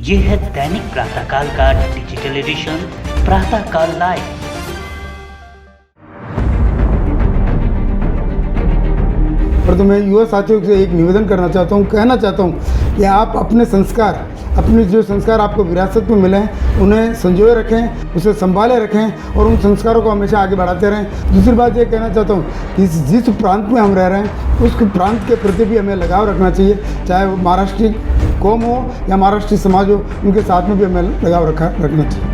ये है दैनिक प्रातःकाल का डिजिटल एडिशन प्रातःकाल लाइव। और तो मैं युवा साथियों से एक निवेदन करना चाहता हूँ, कहना चाहता हूँ कि आप अपने संस्कार, अपने जो संस्कार आपको विरासत में मिले हैं उन्हें संजोए रखें, उसे संभाले रखें और उन संस्कारों को हमेशा आगे बढ़ाते रहें। दूसरी बात ये कहना चाहता हूँ कि जिस प्रांत में हम रह रहे हैं उस प्रांत के प्रति भी हमें लगाव रखना चाहिए, चाहे वो महाराष्ट्रीय कौम हो या महाराष्ट्रीय समाज हो, उनके साथ में भी हमें लगाव रखना चाहिए।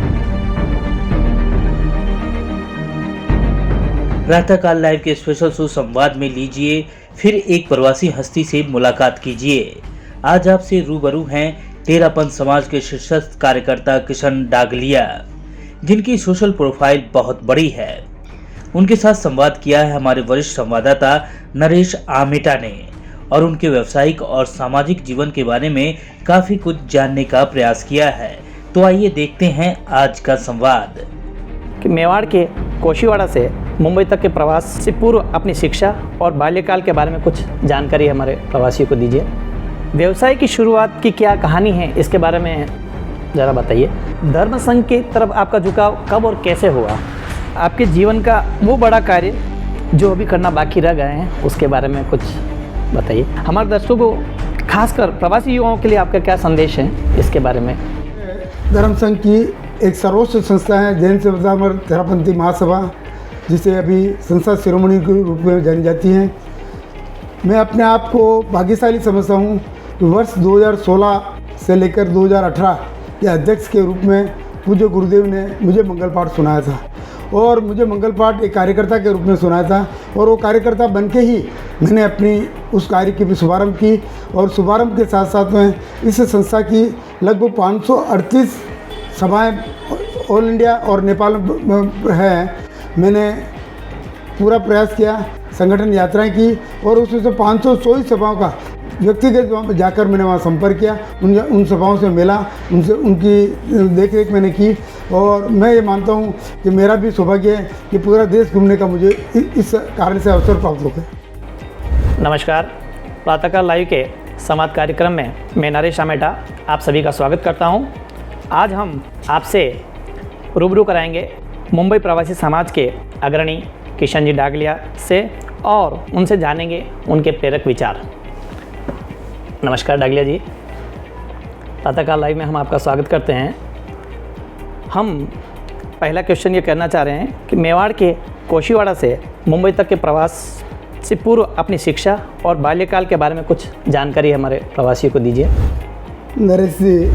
प्रातःकाल लाइव के स्पेशल सुसंवाद में लीजिए फिर एक प्रवासी हस्ती से मुलाकात कीजिए। आज आपसे रूबरू हैं तेरापंथ समाज के शीर्षस्थ कार्यकर्ता किशन डागलिया, जिनकी सोशल प्रोफाइल बहुत बड़ी है। उनके साथ संवाद किया है हमारे वरिष्ठ संवाददाता नरेश आमेटा ने और उनके व्यावसायिक और सामाजिक जीवन के बारे में काफी कुछ जानने का प्रयास किया है। तो आइए देखते हैं आज का संवाद। कि मेवाड़ के कोशीवाड़ा से मुंबई तक के प्रवास से पूर्व अपनी शिक्षा और बाल्यकाल के बारे में कुछ जानकारी हमारे प्रवासियों को दीजिए। व्यवसाय की शुरुआत की क्या कहानी है, इसके बारे में ज़रा बताइए। धर्म संघ की तरफ आपका झुकाव कब और कैसे हुआ? आपके जीवन का वो बड़ा कार्य जो अभी करना बाकी रह गए हैं, उसके बारे में कुछ बताइए। हमारे दर्शकों को, खासकर प्रवासी युवाओं के लिए आपका क्या संदेश है, इसके बारे में। धर्म संघ की एक सर्वोच्च संस्था है जैन सेवाधाम तेरापंथी महासभा, जिसे अभी संस्था शिरोमणि के रूप में जानी जाती है। मैं अपने आप को भाग्यशाली समझता हूँ कि वर्ष 2016 से लेकर 2018 के अध्यक्ष के रूप में पूज्य गुरुदेव ने मुझे मंगल पाठ सुनाया था और मुझे मंगल पाठ एक कार्यकर्ता के रूप में सुनाया था और वो कार्यकर्ता बन के ही मैंने अपनी उस कार्य की भी शुभारम्भ की और शुभारम्भ के साथ साथ में इस संस्था की लगभग 538 सभाएं ऑल इंडिया और नेपाल में है। मैंने पूरा प्रयास किया, संगठन यात्राएं की और उसमें से 524 सभाओं का व्यक्तिगत जाकर मैंने वहाँ संपर्क किया, उन सभाओं से मिला, उनसे उनकी देख रेख मैंने की और मैं ये मानता हूँ कि मेरा भी सौभाग्य है कि पूरा देश घूमने का मुझे इस कारण से अवसर प्राप्त हो गया। नमस्कार, प्रातःकाल लाइव के संवाद कार्यक्रम में मैं नरेश आमेटा आप सभी का स्वागत करता हूँ। आज हम आपसे रूबरू कराएंगे मुंबई प्रवासी समाज के अग्रणी किशन जी डागलिया से और उनसे जानेंगे उनके प्रेरक विचार। नमस्कार डागलिया जी, प्रातःकाल लाइव में हम आपका स्वागत करते हैं। हम पहला क्वेश्चन ये करना चाह रहे हैं कि मेवाड़ के कोशीवाड़ा से मुंबई तक के प्रवास से पूर्व अपनी शिक्षा और बाल्यकाल के बारे में कुछ जानकारी हमारे प्रवासियों को दीजिए। नरेश जी,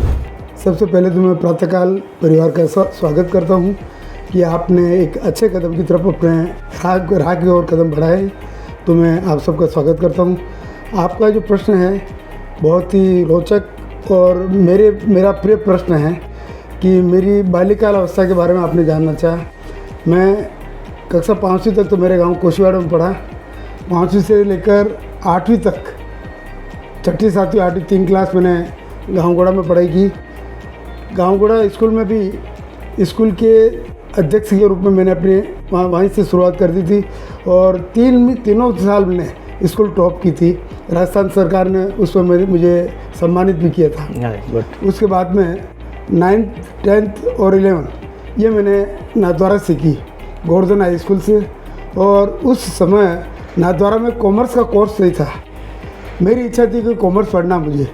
सबसे पहले तो मैं प्रातःकाल परिवार का स्वागत करता हूँ कि आपने एक अच्छे कदम की तरफ अपने राह की ओर कदम बढ़ाए, तो मैं आप सबका स्वागत करता हूँ। आपका जो प्रश्न है बहुत ही रोचक और मेरा प्रिय प्रश्न है कि मेरी बाल्यकाल अवस्था के बारे में आपने जानना चाहा। मैं कक्षा 5वीं तक तो मेरे गांव कोशीवाड़ा में पढ़ा। 5वीं से लेकर 8वीं तक, 6ठी 7वीं 8वीं 3 क्लास मैंने गाँवगोड़ा में पढ़ाई की। गाँवगोड़ा स्कूल में भी स्कूल के अध्यक्ष के रूप में मैंने अपने वहीं से शुरुआत कर दी थी और तीनों साल मैंने स्कूल टॉप की थी। राजस्थान सरकार ने उस समय मुझे सम्मानित भी किया था। उसके बाद में 9th 10th और 11 ये मैंने नाथद्वारा से की, गोवर्धन हाई स्कूल से। और उस समय नाथद्वारा में कॉमर्स का कोर्स नहीं था। मेरी इच्छा थी कि कॉमर्स पढ़ना मुझे।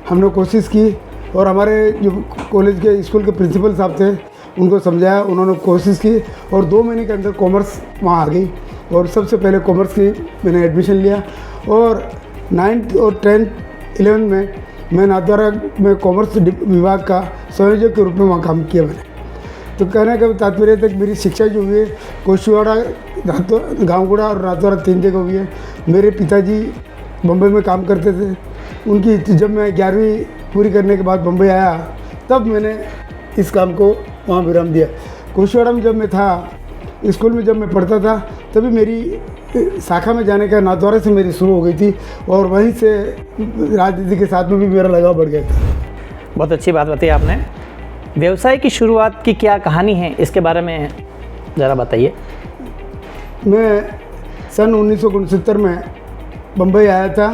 हमने कोशिश की और हमारे जो कॉलेज के स्कूल के प्रिंसिपल साहब थे उनको समझाया, उन्होंने कोशिश की और 2 महीने के अंदर कॉमर्स वहाँ आ गई और सबसे पहले कॉमर्स की मैंने एडमिशन लिया और 9th और 10th 11 में मैं नाथद्वारा में कॉमर्स विभाग का संयोजक के रूप में वहाँ काम किया मैंने। तो कहने का तात्पर्य तक मेरी शिक्षा जो हुई है कोशीवाड़ा, गाँवगोड़ा और नाथद्वारा 3 जगह हुई है। मेरे पिताजी बम्बई में काम करते थे। उनकी जब मैं 11वीं पूरी करने के बाद बम्बई आया तब मैंने इस काम को वहाँ विराम दिया। कोशीवाड़ा में जब मैं था, स्कूल में जब मैं पढ़ता था, तभी मेरी शाखा में जाने का नाथद्वारा से मेरी शुरू हो गई थी और वहीं से राजनीति के साथ में भी मेरा लगाव बढ़ गया था। बहुत अच्छी बात बताई आपने। व्यवसाय की शुरुआत की क्या कहानी है, इसके बारे में ज़रा बताइए। मैं सन 1969 में बम्बई आया था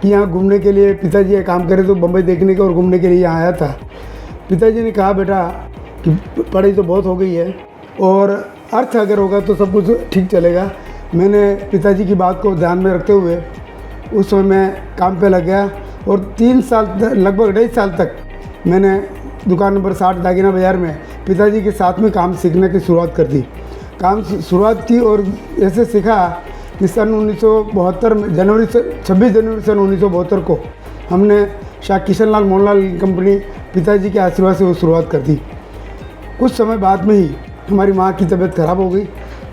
कि यहाँ घूमने के लिए, पिताजी ये काम करे तो बम्बई देखने के और घूमने के लिए यहाँ आया था। पिताजी ने कहा, बेटा कि पढ़ाई तो बहुत हो गई है और अर्थ अगर होगा तो सब कुछ ठीक चलेगा। मैंने पिताजी की बात को ध्यान में रखते हुए उस समय मैं काम पे लग गया और 3 साल लगभग 2.5 साल तक मैंने दुकान नंबर 60 दागिना बाज़ार में पिताजी के साथ में काम सीखने की शुरुआत कर दी। शुरुआत की और ऐसे सीखा कि सन 1972 में 26 जनवरी सन 1972 को हमने शाह किशनलाल मोहनलाल कंपनी पिताजी के आशीर्वाद से वो शुरुआत कर दी। कुछ समय बाद में ही हमारी माँ की तबीयत खराब हो गई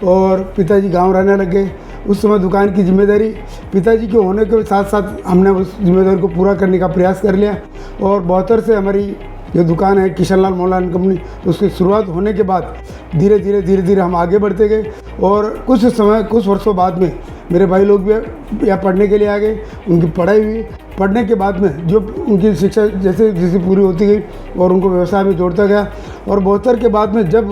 और पिताजी गांव रहने लग गए। उस समय दुकान की जिम्मेदारी पिताजी के होने के साथ साथ हमने उस जिम्मेदारी को पूरा करने का प्रयास कर लिया और 72 से हमारी जो दुकान है किशनलाल मोहनलाल कंपनी, उसकी शुरुआत होने के बाद धीरे धीरे हम आगे बढ़ते गए और कुछ वर्षों बाद में मेरे भाई लोग भी यहाँ पढ़ने के लिए आ गए। उनकी पढ़ाई हुई। पढ़ने के बाद में जो उनकी शिक्षा जैसे पूरी होती गई और उनको व्यवसाय में जोड़ता गया और 72 के बाद में जब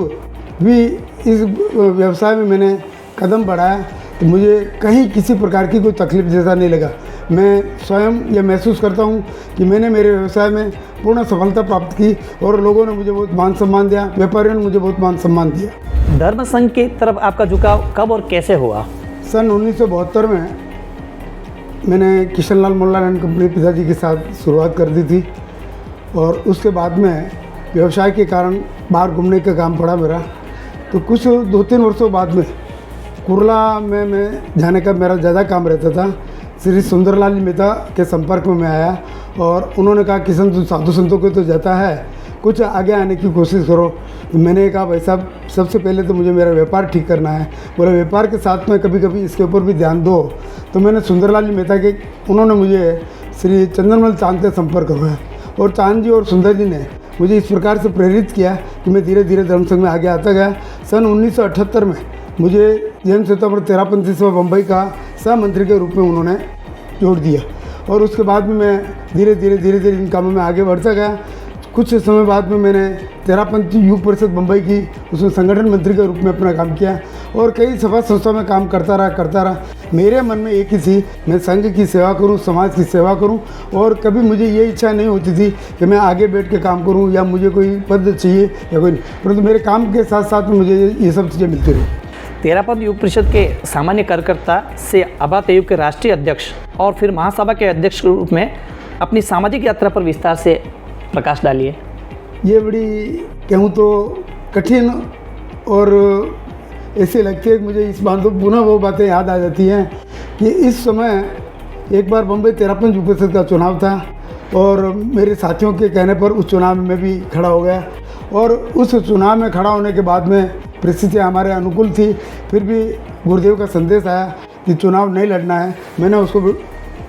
भी इस व्यवसाय में मैंने कदम बढ़ाया तो मुझे कहीं किसी प्रकार की कोई तकलीफ जैसा नहीं लगा। मैं स्वयं यह महसूस करता हूँ कि मैंने मेरे व्यवसाय में पूर्ण सफलता प्राप्त की और लोगों ने मुझे बहुत मान सम्मान दिया, व्यापारियों ने मुझे बहुत मान सम्मान दिया। धर्म संघ की तरफ आपका झुकाव कब और कैसे हुआ? सन 1972 में मैंने किशनलाल मोहनलाल कंपनी पिताजी के साथ शुरुआत कर दी थी और उसके बाद में व्यवसाय के कारण बाहर घूमने का काम पड़ा मेरा। तो कुछ 2-3 वर्षों बाद में कुरला में मैं जाने का मेरा ज़्यादा काम रहता था। श्री सुंदरलाल मेहता के संपर्क में मैं आया और उन्होंने कहा, किशन तू साधु संतों को तो जाता है, कुछ आगे आने की कोशिश करो। तो मैंने कहा, भाई साहब सबसे पहले तो मुझे मेरा व्यापार ठीक करना है। बोले व्यापार के साथ में कभी कभी इसके ऊपर भी ध्यान दो। तो मैंने सुंदरलाल मेहता के उन्होंने मुझे श्री चंद्रमल चांद से संपर्क करवाया और चांद जी और सुंदर जी ने मुझे इस प्रकार से प्रेरित किया कि मैं धीरे धीरे धर्म संघ में आगे आता गया। सन 1978 में मुझे जैन श्वेतांबर तेरापंथी सभा बम्बई का सह मंत्री के रूप में उन्होंने जोड़ दिया और उसके बाद में मैं धीरे धीरे इन कामों में आगे बढ़ता गया। कुछ समय बाद में मैंने तेरापंथी युग परिषद बम्बई की उसमें संगठन मंत्री के रूप में अपना काम किया और कई सभा संस्थाओं में काम करता रहा। मेरे मन में एक ही थी, मैं संघ की सेवा करूं, समाज की सेवा करूं और कभी मुझे ये इच्छा नहीं होती थी कि मैं आगे बैठ के काम करूं या मुझे कोई पद चाहिए या कोई नहीं, परंतु मेरे काम के साथ साथ में मुझे ये सब चीज़ें मिलती रही। तेरापंथ युग परिषद के सामान्य कार्यकर्ता से अभात युग के राष्ट्रीय अध्यक्ष और फिर महासभा के अध्यक्ष के रूप में अपनी सामाजिक यात्रा पर विस्तार से प्रकाश डालिए। ये बड़ी कहूँ तो कठिन और ऐसे लगती है कि मुझे इस बात तो पुनः वो बातें याद आ जाती हैं कि इस समय एक बार बम्बई तेरापंथ युग परिषद का चुनाव था और मेरे साथियों के कहने पर उस चुनाव में भी खड़ा हो गया और उस चुनाव में खड़ा होने के बाद में परिस्थितियाँ हमारे अनुकूल थी, फिर भी गुरुदेव का संदेश आया कि चुनाव नहीं लड़ना है। मैंने उसको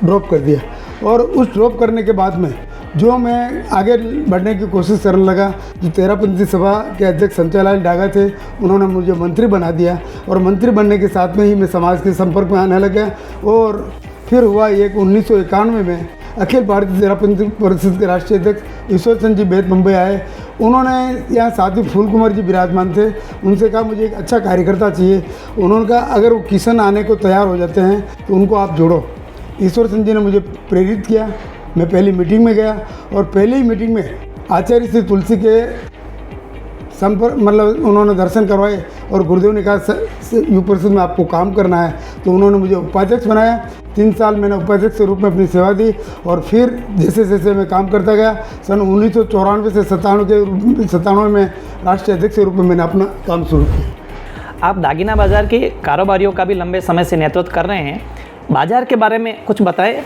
ड्रॉप कर दिया और उस ड्रॉप करने के बाद में जो मैं आगे बढ़ने की कोशिश करने लगा, जो तेरापंथी सभा के अध्यक्ष संचालाल डागा थे, उन्होंने मुझे मंत्री बना दिया और मंत्री बनने के साथ में ही मैं समाज के संपर्क में आने लगा और फिर हुआ एक 1991 में अखिल भारतीय तेरापंथी परिषद के राष्ट्रीय अध्यक्ष ईश्वर चंद जी बेद मुंबई आए। उन्होंने यहाँ साथी फूल कुमार जी विराजमान थे, उनसे कहा मुझे एक अच्छा कार्यकर्ता चाहिए। उन्होंने कहा अगर वो किशन आने को तैयार हो जाते हैं तो उनको आप जोड़ो। ईश्वर चंद जी ने मुझे प्रेरित किया। मैं पहली मीटिंग में गया और पहली ही मीटिंग में आचार्य श्री तुलसी के संपर्क उन्होंने दर्शन करवाए और गुरुदेव ने कहा युग परिषद में आपको काम करना है, तो उन्होंने मुझे उपाध्यक्ष बनाया। 3 साल मैंने उपाध्यक्ष के रूप में अपनी सेवा दी और फिर जैसे जैसे मैं काम करता गया सन 1994 से 97 में राष्ट्रीय अध्यक्ष के रूप में मैंने अपना काम शुरू किया। आप दागिना बाज़ार के कारोबारियों का भी लंबे समय से नेतृत्व कर रहे हैं। बाज़ार के बारे में कुछ बताएं,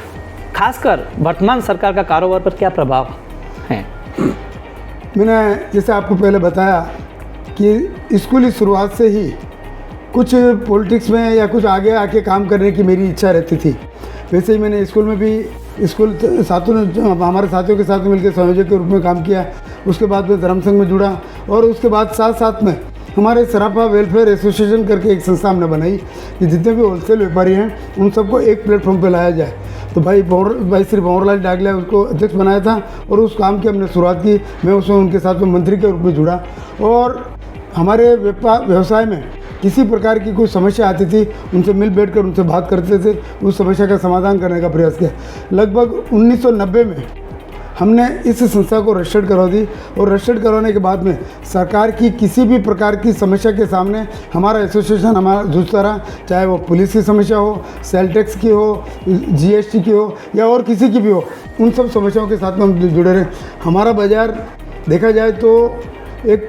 खासकर वर्तमान सरकार का कारोबार पर क्या प्रभाव है? मैंने जैसे आपको पहले बताया कि स्कूली शुरुआत से ही कुछ पॉलिटिक्स में या कुछ आगे आके काम करने की मेरी इच्छा रहती थी। वैसे ही मैंने स्कूल में भी साथियों ने हमारे साथियों के साथ मिलकर संयोजक के रूप में काम किया। उसके बाद मैं धर्म संघ में जुड़ा और उसके बाद साथ में हमारे सराफा वेलफेयर एसोसिएशन करके एक संस्था हमने बनाई कि जितने भी होलसेल व्यापारी हैं उन सबको एक प्लेटफॉर्म पर लाया जाए। तो भाई श्री भंवरलाल डागलिया उसको अध्यक्ष बनाया था और उस काम की हमने शुरुआत की। मैं उसमें उनके साथ में मंत्री के रूप में जुड़ा और हमारे व्यवसाय में किसी प्रकार की कोई समस्या आती थी उनसे मिल बैठकर उनसे बात करते थे, उस समस्या का समाधान करने का प्रयास किया। लगभग 1990 में हमने इस संस्था को रजिस्टर्ड करवा दी और रजिस्टर्ड करवाने के बाद में सरकार की किसी भी प्रकार की समस्या के सामने हमारा एसोसिएशन हमारा जूझता रहा, चाहे वो पुलिस की समस्या हो, सेल टैक्स की हो, GST की हो या और किसी की भी हो, उन सब समस्याओं के साथ में हम जुड़े रहे। हमारा बाज़ार देखा जाए तो एक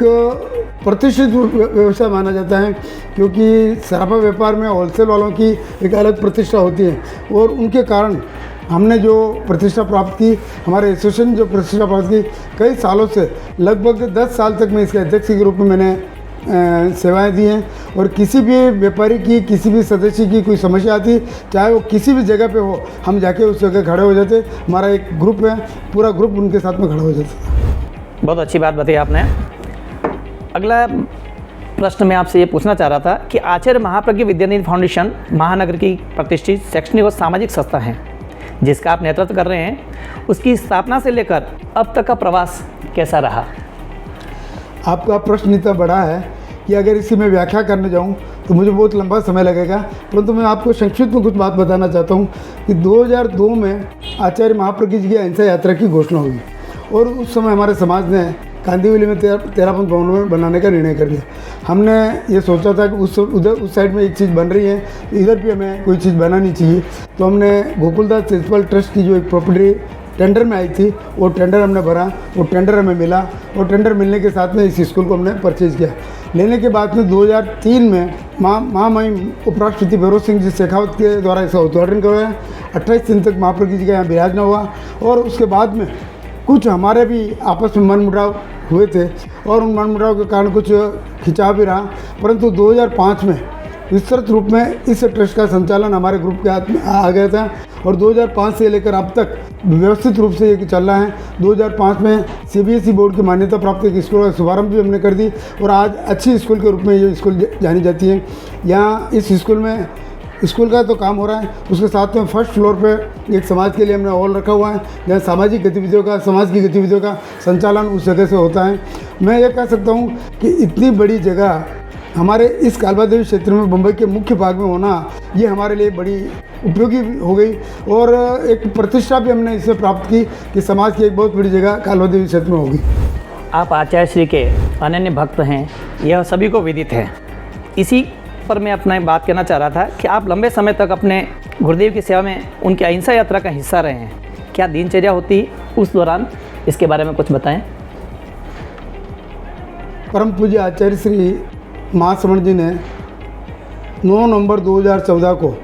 प्रतिष्ठित व्यवसाय माना जाता है, क्योंकि सराफा व्यापार में होलसेल वालों की एक अलग प्रतिष्ठा होती है और उनके कारण हमने जो प्रतिष्ठा प्राप्त की, हमारे एसोसिएशन जो प्रतिष्ठा प्राप्त की, कई सालों से लगभग 10 साल तक मैं इसके अध्यक्ष के रूप में मैंने सेवाएं दी हैं। और किसी भी व्यापारी की, किसी भी सदस्य की कोई समस्या आती, चाहे वो किसी भी जगह पे हो, हम जाके उस जगह खड़े हो जाते। हमारा एक ग्रुप है, पूरा ग्रुप उनके साथ में खड़ा हो जाता। बहुत अच्छी बात बताई आपने। अगला प्रश्न मैं आपसे ये पूछना चाह रहा था कि आचार्य महाप्रज्ञ विद्यानिधि फाउंडेशन महानगर की प्रतिष्ठित शैक्षणिक और सामाजिक संस्था है जिसका आप नेतृत्व कर रहे हैं, उसकी स्थापना से लेकर अब तक का प्रवास कैसा रहा? आपका प्रश्न इतना बड़ा है कि अगर इसी में व्याख्या करने जाऊं तो मुझे बहुत लंबा समय लगेगा, परंतु मैं आपको संक्षिप्त में कुछ बात बताना चाहता हूं कि 2002 में आचार्य महाप्रज्ञ जी की अहिंसा यात्रा की घोषणा हुई और उस समय हमारे समाज ने कांदिवली में 13 पंथ भवन बनाने का निर्णय कर लिया। हमने ये सोचा था कि उस साइड में एक चीज़ बन रही है, तो इधर भी हमें कोई चीज़ बनानी चाहिए। तो हमने गोकुलदास चैरिटेबल ट्रस्ट की जो एक प्रॉपर्टी टेंडर में आई थी, वो टेंडर हमने भरा, वो टेंडर हमें मिला और टेंडर मिलने के साथ में इस स्कूल को हमने परचेज़ किया। लेने के बाद में 2003 में महामहिम उपराष्ट्रपति भैरव सिंह जी शेखावत के द्वारा इसका उद्घाटन करवाया। 28 दिन तक महाप्रज्ञ जी का यहाँ विराजना हुआ और उसके बाद में कुछ हमारे भी आपस में मनमुटाव हुए थे और उन मनमुटाव के कारण कुछ खिंचाव भी रहा, परंतु 2005 में विस्तृत रूप में इस ट्रस्ट का संचालन हमारे ग्रुप के हाथ में आ गया था और 2005 से लेकर अब तक व्यवस्थित रूप से ये चल रहा है। 2005 में CBSE बोर्ड की मान्यता प्राप्त एक स्कूल का शुभारंभ भी हमने कर दी और आज अच्छी स्कूल के रूप में ये स्कूल जानी जाती है। यहाँ इस स्कूल में स्कूल का तो काम हो रहा है, उसके साथ में फर्स्ट फ्लोर पे एक समाज के लिए हमने हॉल रखा हुआ है जहाँ सामाजिक गतिविधियों का, समाज की गतिविधियों का संचालन उस जगह से होता है। मैं ये कह सकता हूँ कि इतनी बड़ी जगह हमारे इस कालवा देवी क्षेत्र में मुंबई के मुख्य भाग में होना, ये हमारे लिए बड़ी उपयोगी हो गई और एक प्रतिष्ठा भी हमने इससे प्राप्त की कि समाज की एक बहुत बड़ी जगह कालवा देवी क्षेत्र में होगी। आप आचार्य श्री के अनन्य भक्त हैं, यह सभी को विदित है। इसी पर मैं अपना बात कहना चाह रहा था कि आप लंबे समय तक अपने गुरुदेव की सेवा में उनकी अहिंसा यात्रा का हिस्सा रहे हैं। क्या दिनचर्या होती उस दौरान, इसके बारे में कुछ बताएं। परम पूज्य आचार्य श्री महाश्रवण जी ने 9 नवंबर 2014 को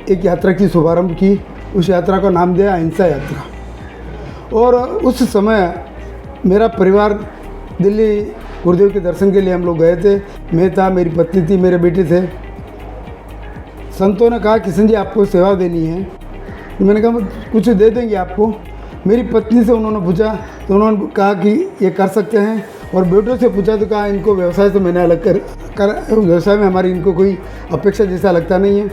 एक यात्रा की शुभारंभ की। उस यात्रा का नाम दिया अहिंसा यात्रा और उस समय मेरा परिवार दिल्ली गुरुदेव के दर्शन के लिए हम लोग गए थे। मैं था, मेरी पत्नी थी, मेरे बेटे थे। संतों ने कहा किशन जी आपको सेवा देनी है, तो मैंने कहा कुछ दे देंगे आपको। मेरी पत्नी से उन्होंने पूछा तो उन्होंने कहा कि ये कर सकते हैं और बेटों से पूछा तो कहा इनको व्यवसाय से मैंने अलग कर व्यवसाय में हमारी इनको कोई अपेक्षा जैसा लगता नहीं है।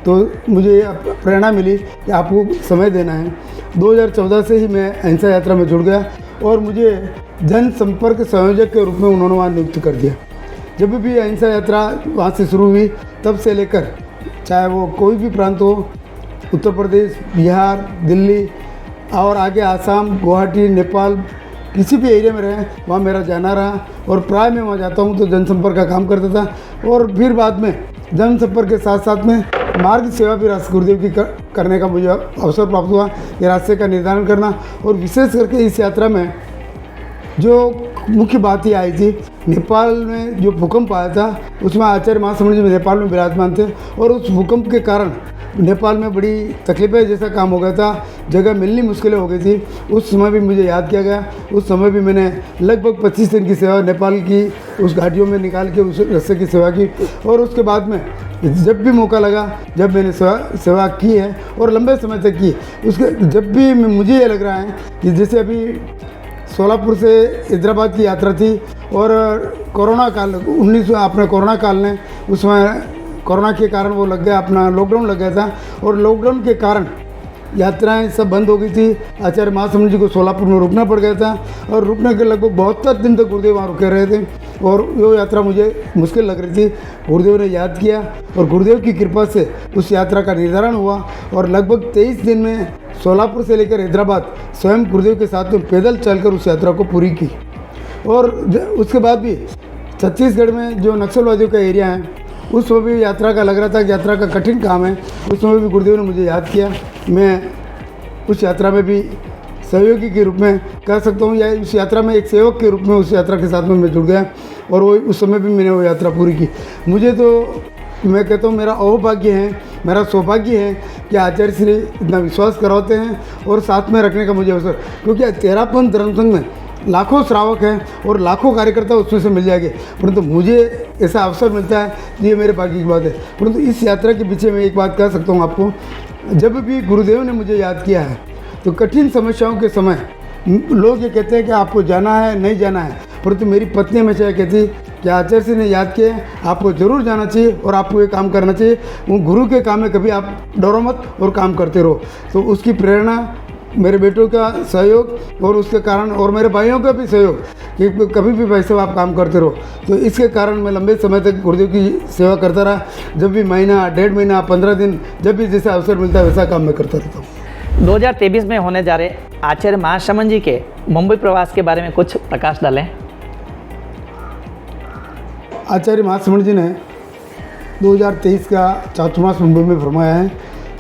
तो मुझे प्रेरणा मिली कि आपको समय देना है। 2014 से ही मैं अहिंसा यात्रा में जुड़ गया और मुझे जनसंपर्क संयोजक के रूप में उन्होंने वहाँ नियुक्त कर दिया। जब भी अहिंसा यात्रा वहाँ से शुरू हुई तब से लेकर चाहे वो कोई भी प्रांत हो, उत्तर प्रदेश, बिहार, दिल्ली और आगे आसाम, गुवाहाटी, नेपाल, किसी भी एरिया में रहे वहाँ मेरा जाना रहा और प्राय मैं वहाँ जाता हूँ तो जनसंपर्क का काम करता था और फिर बाद में जनसंपर्क के साथ साथ में मार्ग सेवा भी राष्ट्र गुरुदेव की करने का मुझे अवसर प्राप्त हुआ। ये रास्ते का निर्धारण करना और विशेष करके इस यात्रा में जो मुख्य बात ये आई थी, नेपाल में जो भूकंप आया था उसमें आचार्य महाश्रवण जी नेपाल में विराजमान थे और उस भूकंप के कारण नेपाल में बड़ी तकलीफें जैसा काम हो गया था, जगह मिलनी मुश्किलें हो गई थी। उस समय भी मुझे याद किया गया। उस समय भी मैंने लगभग 25 दिन की सेवा नेपाल की उस घाटियों में निकाल के उस रस्से की सेवा की और उसके बाद में जब भी मौका लगा, जब मैंने सेवा की है और लंबे समय तक की, उसके जब भी मुझे ये लग रहा है कि जैसे अभी सोलापुर से हैदराबाद की यात्रा थी और कोरोना काल अपने कोरोना काल ने उसमें कोरोना के कारण वो लग गया, अपना लॉकडाउन लग गया था और लॉकडाउन के कारण यात्राएं सब बंद हो गई थी। आचार्य महाश्रवण जी को सोलापुर में रुकना पड़ गया था और रुकने के लगभग 72 दिन तक गुरुदेव वहाँ रुके रहे थे। और वो यात्रा मुझे मुश्किल लग रही थी। गुरुदेव ने याद किया और गुरुदेव की कृपा से उस यात्रा का निर्धारण हुआ और लगभग 23 दिन में सोलापुर से लेकर हैदराबाद स्वयं गुरुदेव के साथ में पैदल चलकर उस यात्रा को पूरी की। और उसके बाद भी छत्तीसगढ़ में जो नक्सलवादियों का एरिया है उस समय भी यात्रा का लग रहा था कि यात्रा का कठिन काम है, उस समय भी गुरुदेव ने मुझे याद किया। मैं उस यात्रा में भी सहयोगी के रूप में कह सकता हूँ, या उस यात्रा में एक सेवक के रूप में उस यात्रा के साथ में मैं जुड़ गया और वो उस समय भी मैंने वो यात्रा पूरी की। मुझे तो मैं कहता हूँ मेरा अहोभाग्य है, मेरा सौभाग्य है कि आचार्य श्री इतना विश्वास कराते हैं और साथ में रखने का मुझे अवसर, क्योंकि तेरापन धर्म संघ में लाखों श्रावक हैं और लाखों कार्यकर्ता उसमें से मिल जाएंगे, परंतु मुझे ऐसा अवसर मिलता है, ये मेरे भाग्य की बात है। परंतु इस यात्रा के पीछे मैं एक बात कह सकता हूँ आपको, जब भी गुरुदेव ने मुझे याद किया है तो कठिन समस्याओं के समय लोग ये कहते हैं कि आपको जाना है नहीं जाना है, परंतु मेरी पत्नी हमेशा ये कहती कि आचार्य जी ने याद किया आपको ज़रूर जाना चाहिए और आपको ये काम करना चाहिए। वो गुरु के काम में कभी आप डरो मत और काम करते रहो। तो उसकी प्रेरणा, मेरे बेटों का सहयोग और उसके कारण, और मेरे भाइयों का भी सहयोग कि कभी भी वैसे आप काम करते रहो, तो इसके कारण मैं लंबे समय तक गुरुदेव की सेवा करता रहा। जब भी महीना, 1.5 महीना, 15 दिन, जब भी जैसा अवसर मिलता है वैसा काम मैं करता रहता हूँ। 2023 में होने जा रहे आचार्य महाश्रमण जी के मुंबई प्रवास के बारे में कुछ प्रकाश डालें। आचार्य महाश्रमण जी ने 2023 का चातुर्मास मुंबई में फरमाया है।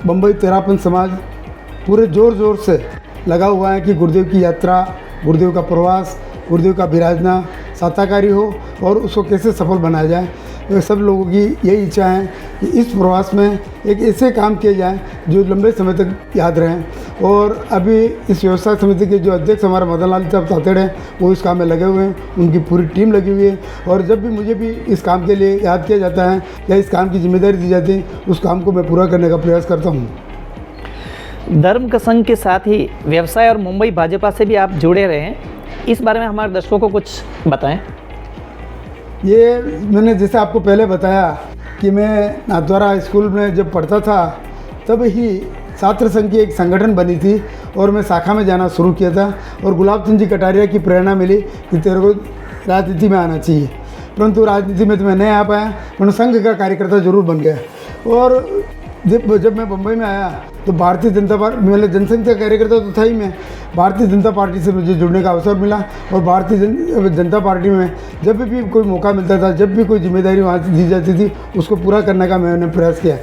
मुंबई तेरापन समाज पूरे ज़ोर से लगा हुआ है कि गुरुदेव की यात्रा, गुरुदेव का प्रवास, गुरुदेव का विराजना साताकारी हो और उसको कैसे सफल बनाया जाए। तो सब लोगों की यही इच्छा है कि इस प्रवास में एक ऐसे काम किए जाएं जो लंबे समय तक याद रहें। और अभी इस व्यवस्था समिति के जो अध्यक्ष हमारे मदन लाल साहब तातेड़ हैं वो इस काम में लगे हुए हैं, उनकी पूरी टीम लगी हुई है। और जब भी मुझे भी इस काम के लिए याद किया जाता है या इस काम की जिम्मेदारी दी जाती है, उस काम को मैं पूरा करने का प्रयास करता हूँ। धर्म का संघ के साथ ही व्यवसाय और मुंबई भाजपा से भी आप जुड़े रहे हैं, इस बारे में हमारे दर्शकों को कुछ बताएं। ये मैंने जैसे आपको पहले बताया कि मैं नाथद्वारा स्कूल में जब पढ़ता था तब ही छात्र संघ की एक संगठन बनी थी और मैं शाखा में जाना शुरू किया था और गुलाब चंद जी कटारिया की प्रेरणा मिली कि तेरे को राजनीति में आना चाहिए। परंतु राजनीति में तो मैं नहीं आ पाया, मैं संघ का कार्यकर्ता जरूर बन गया। और जब मैं बम्बई में आया तो भारतीय जनता पार्टी, मतलब जनसंघ का कार्यकर्ता तो था ही मैं, भारतीय जनता पार्टी से मुझे जुड़ने का अवसर मिला। और भारतीय जनता पार्टी में जब भी कोई मौका मिलता था, जब भी कोई जिम्मेदारी वहाँ से दी जाती थी, उसको पूरा करने का मैंने प्रयास किया।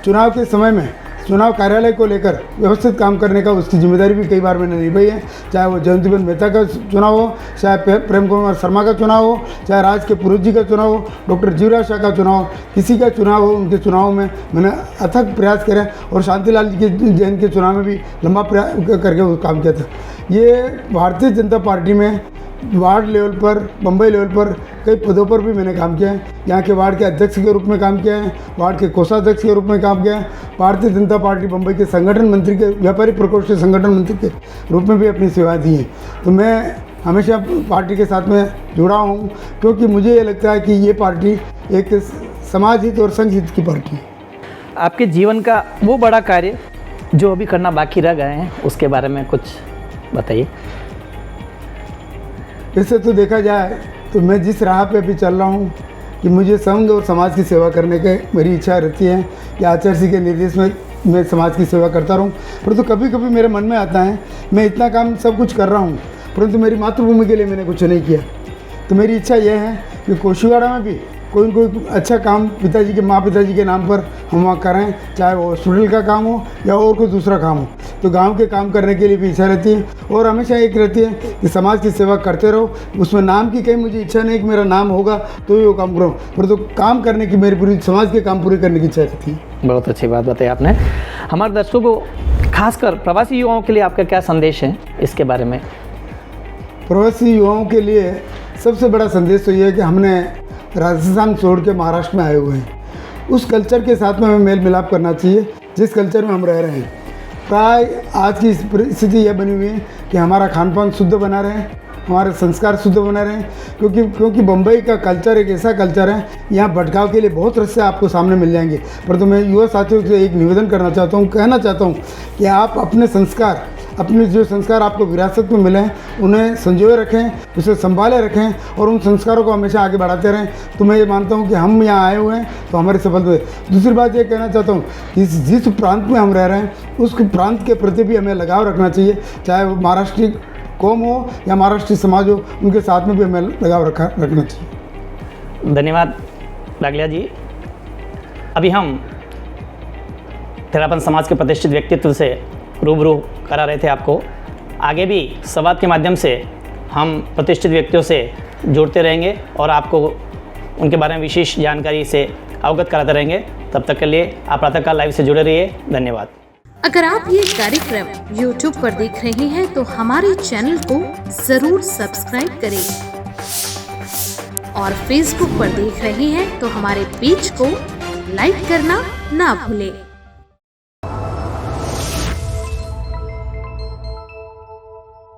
चुनाव के समय में चुनाव कार्यालय को लेकर व्यवस्थित काम करने का उसकी जिम्मेदारी भी कई बार मैंने निभाई है, चाहे वो जयंतीबेन मेहता का चुनाव हो, चाहे प्रेम कुमार शर्मा का चुनाव हो, चाहे राज के पुरोहित जी का चुनाव हो, डॉक्टर जीवराज शाह का चुनाव हो, किसी का चुनाव हो, उनके चुनाव में मैंने अथक प्रयास किया और शांतिलाल जी के जैन के चुनाव में भी लंबा प्रयास करके वो काम किया था। ये भारतीय जनता पार्टी में वार्ड लेवल पर, मुंबई लेवल पर कई पदों पर भी मैंने काम किया है। यहाँ के वार्ड के अध्यक्ष के रूप में काम किया है, वार्ड के कोषाध्यक्ष के रूप में काम किया है, भारतीय जनता पार्टी मुंबई के संगठन मंत्री के, व्यापारी प्रकोष्ठ के संगठन मंत्री के रूप में भी अपनी सेवा दी है। तो मैं हमेशा पार्टी के साथ में जुड़ा हूँ, क्योंकि मुझे ये लगता है कि ये पार्टी एक समाज हित और संघ हित की पार्टी है। आपके जीवन का वो बड़ा कार्य जो अभी करना बाकी रह गए हैं, उसके बारे में कुछ बताइए। वैसे तो देखा जाए तो मैं जिस राह पे अभी चल रहा हूँ कि मुझे संघ और समाज की सेवा करने के मेरी इच्छा रहती है कि आचार्य जी के निर्देश में मैं समाज की सेवा करता रहूँ। परंतु कभी कभी मेरे मन में आता है मैं इतना काम सब कुछ कर रहा हूँ, परंतु मेरी मातृभूमि के लिए मैंने कुछ नहीं किया। तो मेरी इच्छा यह है कि कोशीवाड़ा में भी कोई न कोई अच्छा काम पिताजी के, माँ पिताजी के नाम पर हम वहाँ करें, चाहे वो हॉस्पिटल का काम हो या और कोई दूसरा काम हो। तो गांव के काम करने के लिए भी इच्छा रहती है और हमेशा एक रहती है कि समाज की सेवा करते रहो। उसमें नाम की कहीं मुझे इच्छा नहीं कि मेरा नाम होगा तो ही वो काम करूँ, परंतु काम करने की मेरी पूरी समाज के काम पूरे करने की इच्छा रहती है। बहुत अच्छी बात बताई आपने। हमारे दर्शकों को खासकर प्रवासी युवाओं के लिए आपका क्या संदेश है इसके बारे में? प्रवासी युवाओं के लिए सबसे बड़ा संदेश तो ये है कि हमने राजस्थान छोड़ के महाराष्ट्र में आए हुए हैं, उस कल्चर के साथ में हमें मेल मिलाप करना चाहिए जिस कल्चर में हम रह रहे हैं। प्राय आज की स्थिति यह बनी हुई है कि हमारा खान पान शुद्ध बना रहे, हमारे संस्कार शुद्ध बना रहे, क्योंकि बम्बई का कल्चर एक ऐसा कल्चर है, यहाँ भटकाव के लिए बहुत रास्ते आपको सामने मिल जाएंगे। परंतु मैं युवा साथियों से एक निवेदन करना चाहता हूँ, कहना चाहता हूँ कि आप अपने संस्कार, अपने जो संस्कार आपको विरासत में मिले हैं उन्हें संजोए रखें, उसे संभाले रखें और उन संस्कारों को हमेशा आगे बढ़ाते रहें। तो मैं ये मानता हूँ कि हम यहाँ आए हुए हैं तो हमारी सफलता है। दूसरी बात ये कहना चाहता हूँ, जिस प्रांत में हम रह रहे हैं उस प्रांत के प्रति भी हमें लगाव रखना चाहिए, चाहे वो महाराष्ट्रीय कौम हो या महाराष्ट्रीय समाज हो, उनके साथ में भी हमें लगाव रखना चाहिए। धन्यवाद डागलिया जी। अभी हम तेरापन समाज के प्रतिष्ठित व्यक्तित्व से रूबरू करा रहे थे आपको। आगे भी संवाद के माध्यम से हम प्रतिष्ठित व्यक्तियों से जुड़ते रहेंगे और आपको उनके बारे में विशेष जानकारी से अवगत कराते रहेंगे। तब तक के लिए आप प्रातःकाल लाइव से जुड़े रहिए। धन्यवाद। अगर आप ये कार्यक्रम YouTube पर देख रहे हैं तो हमारे चैनल को जरूर सब्सक्राइब करें और Facebook पर देख रहे हैं तो हमारे पेज को लाइक करना ना भूलें।